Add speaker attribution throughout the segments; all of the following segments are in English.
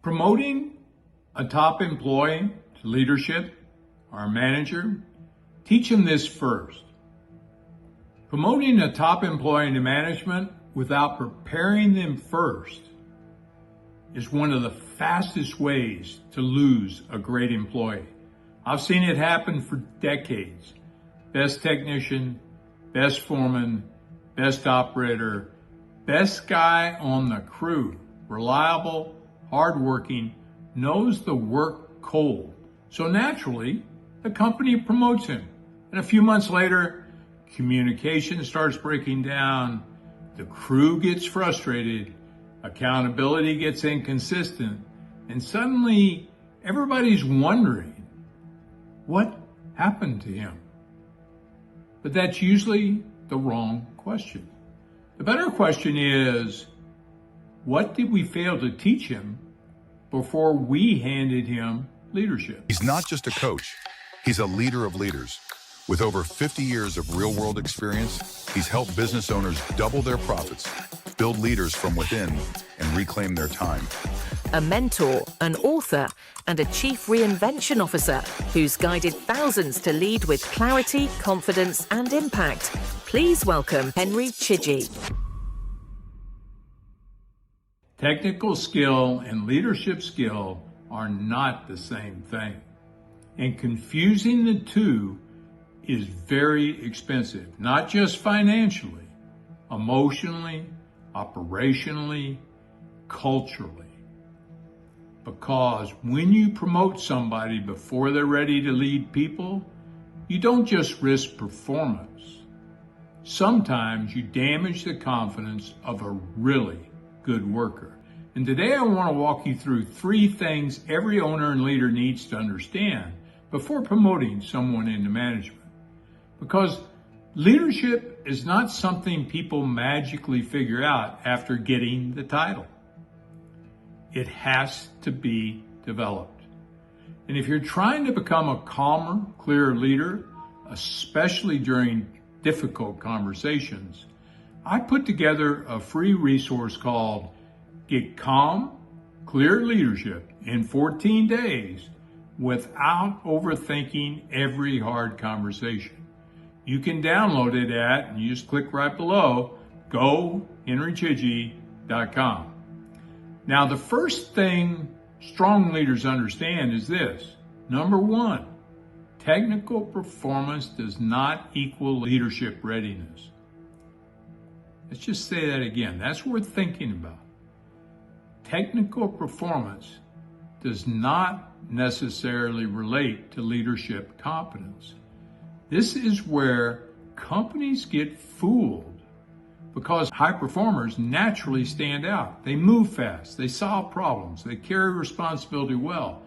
Speaker 1: Promoting a top employee to leadership or a manager, teach them this first. Promoting a top employee to management without preparing them first is one of the fastest ways to lose a great employee. I've seen it happen for decades. Best technician, best foreman, best operator, best guy on the crew, reliable, hardworking, knows the work cold. So naturally, the company promotes him. And a few months later, communication starts breaking down, the crew gets frustrated, accountability gets inconsistent, and suddenly everybody's wondering what happened to him. But that's usually the wrong question. The better question is, what did we fail to teach him before we handed him leadership?
Speaker 2: He's not just a coach, he's a leader of leaders. With over 50 years of real-world experience, he's helped business owners double their profits, build leaders from within, and reclaim their time.
Speaker 3: A mentor, an author, and a chief reinvention officer who's guided thousands to lead with clarity, confidence, and impact. Please welcome Henry Chidgey.
Speaker 1: Technical skill and leadership skill are not the same thing. And confusing the two is very expensive, not just financially, emotionally, operationally, culturally. Because when you promote somebody before they're ready to lead people, you don't just risk performance. Sometimes you damage the confidence of a really good worker. And today I want to walk you through 3 things every owner and leader needs to understand before promoting someone into management. Because leadership is not something people magically figure out after getting the title. It has to be developed. And if you're trying to become a calmer, clearer leader, especially during difficult conversations, I put together a free resource called Get Calm, Clear Leadership in 14 Days Without Overthinking Every Hard Conversation. You can download it at, and you just click right below, gohenrychidgey.com. Now, the first thing strong leaders understand is this. Number 1, technical performance does not equal leadership readiness. Let's just say that again. That's worth thinking about. Technical performance does not necessarily relate to leadership competence. This is where companies get fooled because high performers naturally stand out. They move fast, they solve problems, they carry responsibility well.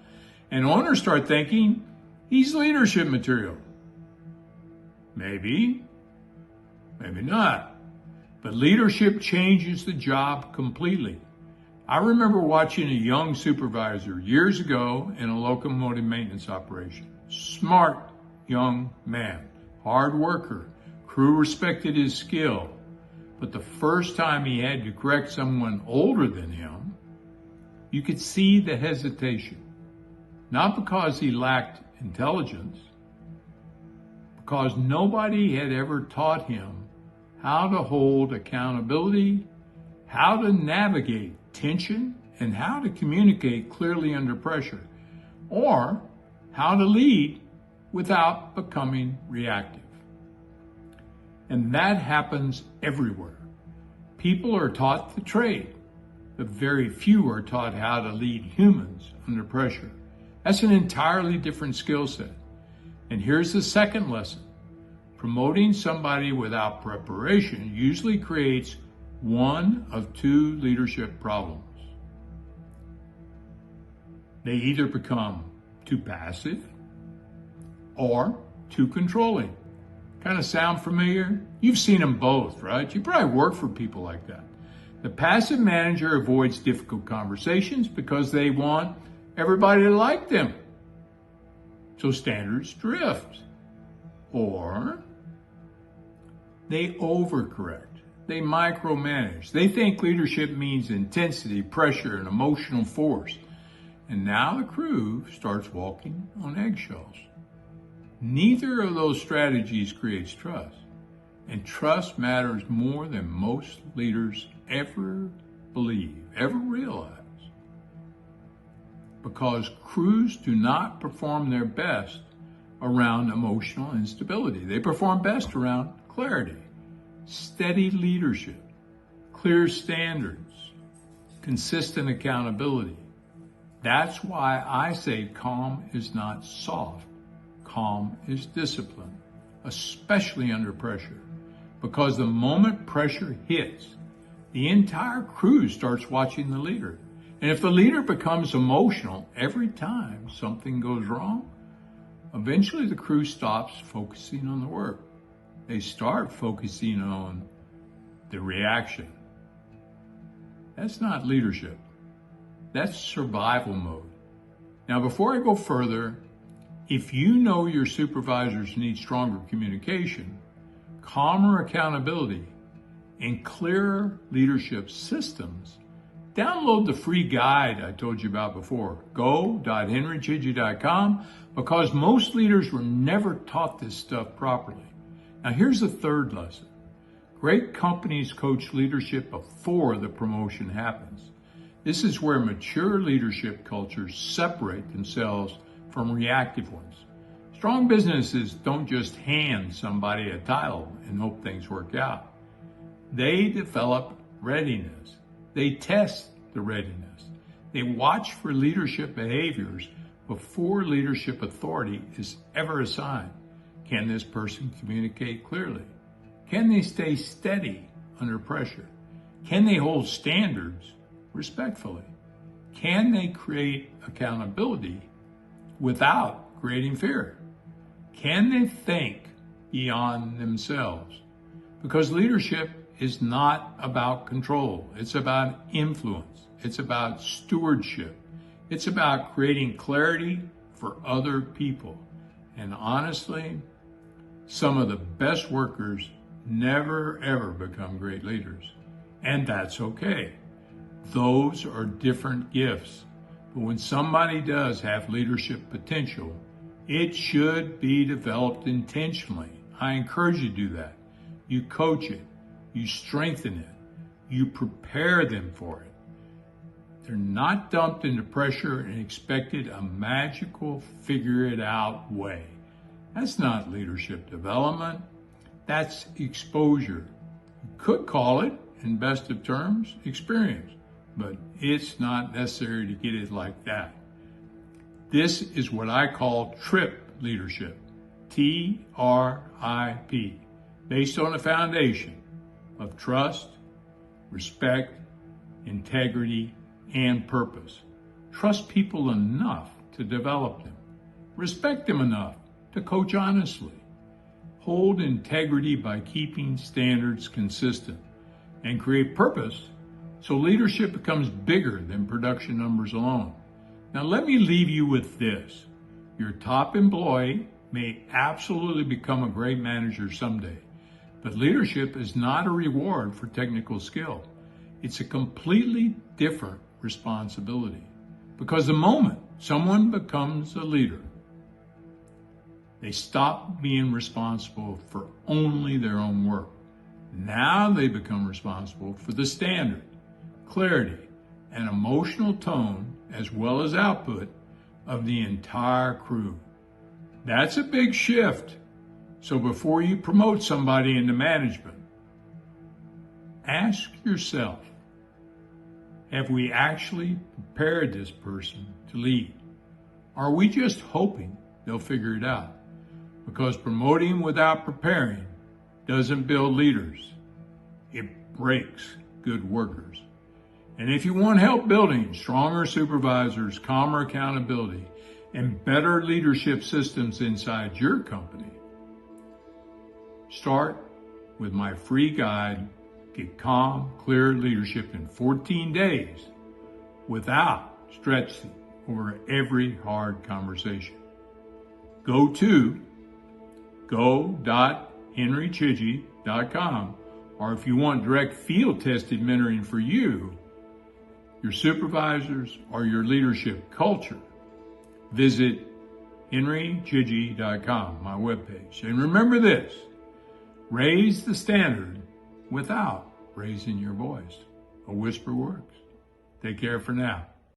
Speaker 1: And owners start thinking, he's leadership material. Maybe, maybe not. But leadership changes the job completely. I remember watching a young supervisor years ago in a locomotive maintenance operation. Smart young man, hard worker, crew respected his skill. But the first time he had to correct someone older than him, you could see the hesitation. Not because he lacked intelligence, because nobody had ever taught him how to hold accountability, how to navigate tension, and how to communicate clearly under pressure, or how to lead without becoming reactive. And that happens everywhere. People are taught the trade, but very few are taught how to lead humans under pressure. That's an entirely different skill set. And here's the second lesson. Promoting somebody without preparation usually creates one of 2 leadership problems. They either become too passive or too controlling. Kind of sound familiar? You've seen them both, right? You probably work for people like that. The passive manager avoids difficult conversations because they want everybody to like them. So standards drift. Or they overcorrect. They micromanage. They think leadership means intensity, pressure, and emotional force. and now the crew starts walking on eggshells. Neither of those strategies creates trust, and trust matters more than most leaders ever believe, ever realize, because crews do not perform their best around emotional instability. They perform best around clarity, steady leadership, clear standards, consistent accountability. That's why I say calm is not soft. Calm is discipline, especially under pressure, because the moment pressure hits, the entire crew starts watching the leader. And if the leader becomes emotional every time something goes wrong, eventually the crew stops focusing on the work. They start focusing on the reaction. That's not leadership. That's survival mode. Now, before I go further, if you know your supervisors need stronger communication, calmer accountability, and clearer leadership systems, download the free guide I told you about before, go.henrychidgey.com, because most leaders were never taught this stuff properly. Now, here's the third lesson. Great companies coach leadership before the promotion happens. This is where mature leadership cultures separate themselves from reactive ones. Strong businesses don't just hand somebody a title and hope things work out. They develop readiness. They test the readiness. They watch for leadership behaviors before leadership authority is ever assigned. Can this person communicate clearly? Can they stay steady under pressure? Can they hold standards respectfully? Can they create accountability without creating fear? Can they think beyond themselves? Because leadership is not about control. It's about influence. It's about stewardship. It's about creating clarity for other people. And honestly, some of the best workers never ever become great leaders. And that's okay. Those are different gifts. But when somebody does have leadership potential, it should be developed intentionally. I encourage you to do that. You coach it. You strengthen it. You prepare them for it. They're not dumped into pressure and expected a magical figure-it-out way. That's not leadership development. That's exposure. You could call it, in best of terms, experience, but it's not necessary to get it like that. This is what I call TRIP leadership, TRIP, based on a foundation of trust, respect, integrity, and purpose. Trust people enough to develop them. Respect them enough to coach honestly. Hold integrity by keeping standards consistent, and create purpose so leadership becomes bigger than production numbers alone. Now let me leave you with this. Your top employee may absolutely become a great manager someday, but leadership is not a reward for technical skill. It's a completely different responsibility. Because the moment someone becomes a leader, they stop being responsible for only their own work. Now they become responsible for the standard, clarity, and emotional tone, as well as output, of the entire crew. That's a big shift. So before you promote somebody into management, ask yourself, have we actually prepared this person to lead? Are we just hoping they'll figure it out? Because promoting without preparing doesn't build leaders. It breaks good workers. And if you want help building stronger supervisors, calmer accountability, and better leadership systems inside your company, start with my free guide, Get Calm, Clear Leadership in 14 days without stressing over every hard conversation. Go to go.henrychidgey.com, or if you want direct field-tested mentoring for you, your supervisors, or your leadership culture, visit henrychidgey.com, my webpage. And remember this, raise the standard without raising your voice. A whisper works. Take care for now.